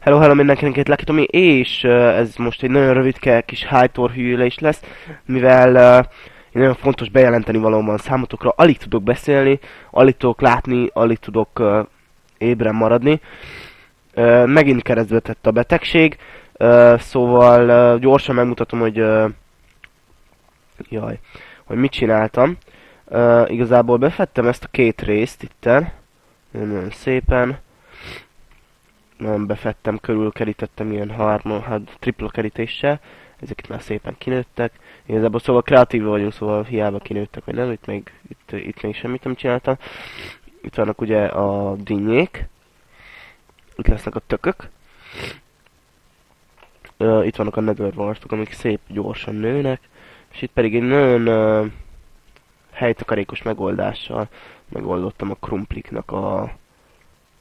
Hello mindenkinek, itt Lucky Tommy, és ez most egy nagyon rövidke kis Hightor hűlés lesz, mivel egy nagyon fontos bejelenteni valóban van számotokra, alig tudok beszélni, alig tudok látni, alig tudok ébren maradni. Megint keresztbe tett a betegség, szóval gyorsan megmutatom, hogy hogy mit csináltam. Igazából befettem ezt a két részt itten, nagyon szépen. Nem befettem, körülkerítettem ilyen tripla kerítéssel. Ezek itt már szépen kinőttek. Igazából szóval kreatív vagyunk, szóval hiába kinőttek, vagy nem, itt még semmit nem csináltam. Itt vannak ugye a dinnyék. Itt lesznek a tökök. Itt vannak a netherwartok, amik szép gyorsan nőnek. És itt pedig egy nagyon helytakarékos megoldással megoldottam a krumpliknak a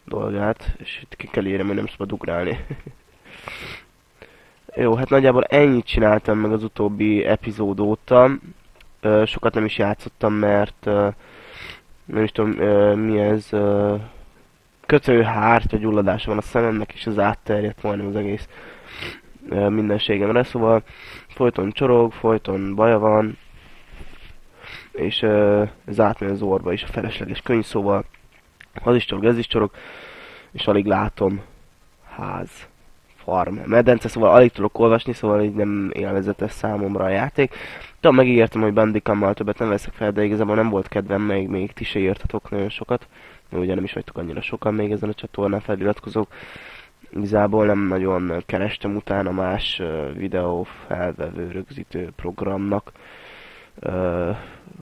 dolgát, és itt ki kell érem, hogy nem szabad ugrálni. Jó, hát nagyjából ennyit csináltam meg az utóbbi epizód óta. Sokat nem is játszottam, mert nem is tudom mi ez, kötőhártya gyulladása van a szememnek, és az átterjedt majdnem az egész mindenségemre, szóval folyton csorog, folyton baja van, és ez átmegy az orba is, a felesleges könyv, szóval az is csorog, ez is csorog, és alig látom. Ház, farm, medence, szóval alig tudok olvasni, szóval így nem élvezetes számomra a játék. Tudom, megígértem, hogy Bandicammal többet nem veszek fel, de igazából nem volt kedvem, még ti se írtatok nagyon sokat. Ugye nem is vagytok annyira sokan még ezen a csatornán feliratkozók. Igazából nem nagyon kerestem utána más videó felvevő rögzítő programnak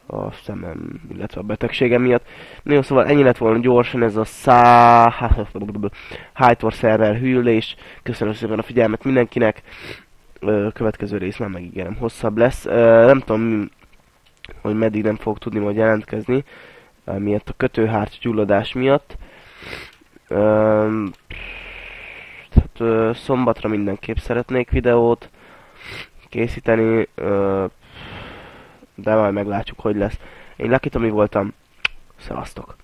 a szemem, illetve a betegségem miatt. Jó, szóval ennyi lett volna gyorsan ez a Hightor szerver hűlés. Köszönöm szépen a figyelmet mindenkinek. Következő rész már megígérem hosszabb lesz. Nem tudom, hogy meddig nem fog tudni majd jelentkezni, miatt a kötőhárt gyulladás miatt. Szombatra mindenképp szeretnék videót készíteni, de majd meglátjuk, hogy lesz. Én Lucky Tommy voltam, szevasztok!